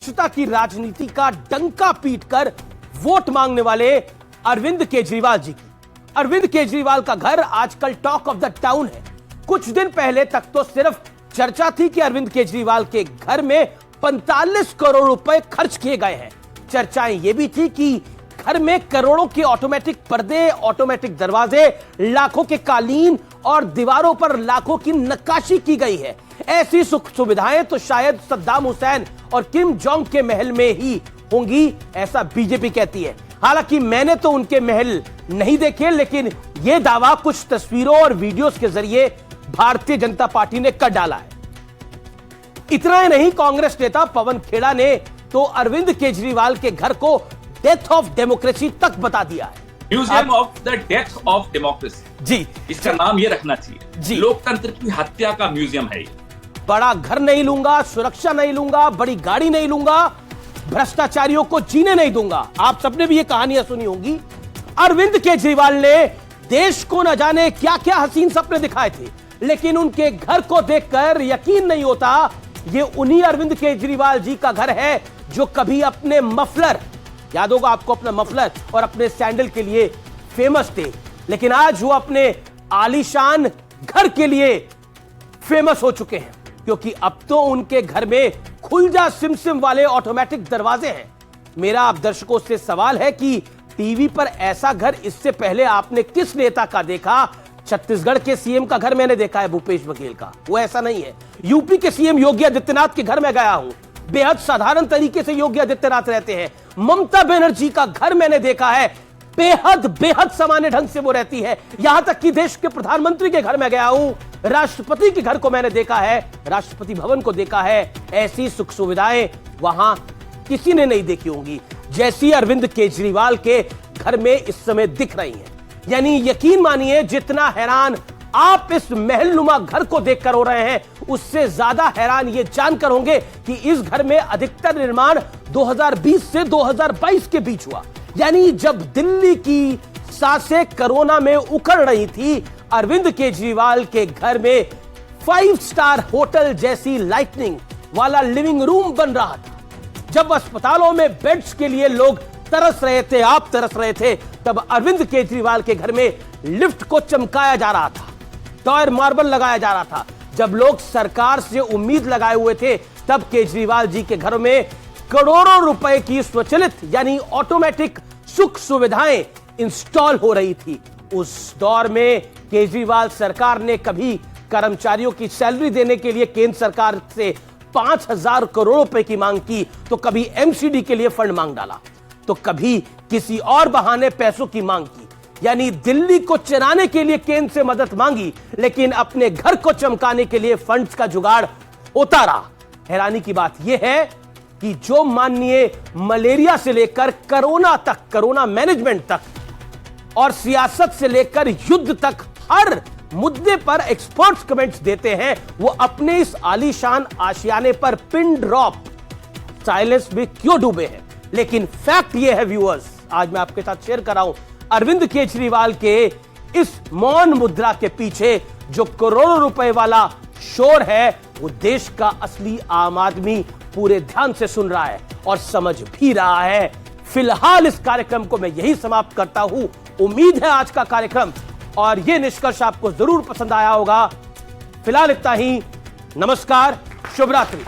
स्वच्छता की राजनीति का डंका पीटकर वोट मांगने वाले अरविंद केजरीवाल जी की। अरविंद केजरीवाल का घर आजकल टॉक ऑफ द टाउन है। कुछ दिन पहले तक तो सिर्फ चर्चा थी कि अरविंद केजरीवाल के घर में 45 करोड़ रुपए खर्च किए गए हैं। चर्चाएं यह भी थी कि घर में करोड़ों के ऑटोमेटिक पर्दे, ऑटोमेटिक दरवाजे, लाखों के कालीन और दीवारों पर लाखों की नक्काशी की गई है। ऐसी सुख सुविधाएं तो शायद सद्दाम हुसैन और किम जोंग के महल में ही होंगी, ऐसा बीजेपी कहती है। हालांकि मैंने तो उनके महल नहीं देखे, लेकिन यह दावा कुछ तस्वीरों और वीडियोस के जरिए भारतीय जनता पार्टी ने कर डाला है। इतना ही नहीं, कांग्रेस नेता पवन खेड़ा ने तो अरविंद केजरीवाल के घर को डेथ ऑफ डेमोक्रेसी तक बता दिया है। Museum of the death of democracy ji, इसका नाम ये रखना चाहिए जी। लोकतंत्र की हत्या का म्यूजियम है। बड़ा घर नहीं लूंगा, सुरक्षा नहीं लूंगा, बड़ी गाड़ी नहीं लूंगा, भ्रष्टाचारियों को जीने नहीं दूंगा। आप सबने भी ये कहानियां सुनी होंगी। अरविंद केजरीवाल ने देश को न जाने क्या क्या हसीन सपने दिखाए थे, लेकिन उनके घर को देखकर यकीन नहीं होता ये उन्हीं अरविंद केजरीवाल जी का घर है जो कभी अपने मफलर, याद होगा आपको, अपना मफलर और अपने सैंडल के लिए फेमस थे, लेकिन आज वो अपने आलीशान घर के लिए फेमस हो चुके हैं, क्योंकि अब तो उनके घर में खुल जा सिम सिम वाले ऑटोमेटिक दरवाजे हैं। मेरा आप दर्शकों से सवाल है कि टीवी पर ऐसा घर इससे पहले आपने किस नेता का देखा? छत्तीसगढ़ के सीएम का घर मैंने देखा है, भूपेश बघेल का, वो ऐसा नहीं है। यूपी के सीएम योगी आदित्यनाथ के घर में गया हूं, बेहद साधारण तरीके से योगी आदित्यनाथ रहते हैं। ममता बनर्जी का घर मैंने देखा है, बेहद बेहद सामान्य ढंग से वो रहती है। यहां तक कि देश के प्रधानमंत्री के घर में गया हूं, राष्ट्रपति के घर को मैंने देखा है, राष्ट्रपति भवन को देखा है। ऐसी सुख सुविधाएं वहां किसी ने नहीं देखी होंगी जैसी अरविंद केजरीवाल के घर में इस समय दिख रही हैं। यानी यकीन मानिए, जितना हैरान आप इस महलनुमा घर को देखकर हो रहे हैं, उससे ज्यादा हैरान ये जानकर होंगे कि इस घर में अधिकतर निर्माण 2020 से 2022 के बीच हुआ। यानी जब दिल्ली की सांसें कोरोना में उखड़ रही थी, अरविंद केजरीवाल के घर में 5 स्टार होटल जैसी लाइटनिंग वाला लिविंग रूम बन रहा था। जब अस्पतालों में बेड्स के लिए लोग तरस रहे थे, आप तरस रहे थे, तब अरविंद केजरीवाल के घर में लिफ्ट को चमकाया जा रहा था, टॉयर मार्बल लगाया जा रहा था। जब लोग सरकार से उम्मीद लगाए हुए थे, तब केजरीवाल जी के घर में करोड़ों रुपए की स्वचालित यानी ऑटोमेटिक सुख सुविधाएं इंस्टॉल हो रही थी। उस दौर में केजरीवाल सरकार ने कभी कर्मचारियों की सैलरी देने के लिए केंद्र सरकार से 5,000 करोड़ रुपए की मांग की, तो कभी एमसीडी के लिए फंड मांग डाला, तो कभी किसी और बहाने पैसों की मांग की। यानी दिल्ली को चलाने के लिए केंद्र से मदद मांगी, लेकिन अपने घर को चमकाने के लिए फंड्स का जुगाड़ होता रहा। हैरानी की बात यह है कि जो माननीय मलेरिया से लेकर कोरोना तक, कोरोना मैनेजमेंट तक और सियासत से लेकर युद्ध तक हर मुद्दे पर एक्सपर्ट्स कमेंट्स देते हैं, वो अपने इस आलीशान आशियाने पर पिन ड्रॉप साइलेंस में क्यों डूबे हैं? लेकिन फैक्ट ये है व्यूअर्स, आज मैं आपके साथ शेयर कर रहा हूं, अरविंद केजरीवाल के इस मौन मुद्रा के पीछे जो करोड़ों रुपए वाला शोर है, वो देश का असली आम आदमी पूरे ध्यान से सुन रहा है और समझ भी रहा है। फिलहाल इस कार्यक्रम को मैं यही समाप्त करता हूं। उम्मीद है आज का कार्यक्रम और यह निष्कर्ष आपको जरूर पसंद आया होगा। फिलहाल इतना ही। नमस्कार, शुभ रात्रि।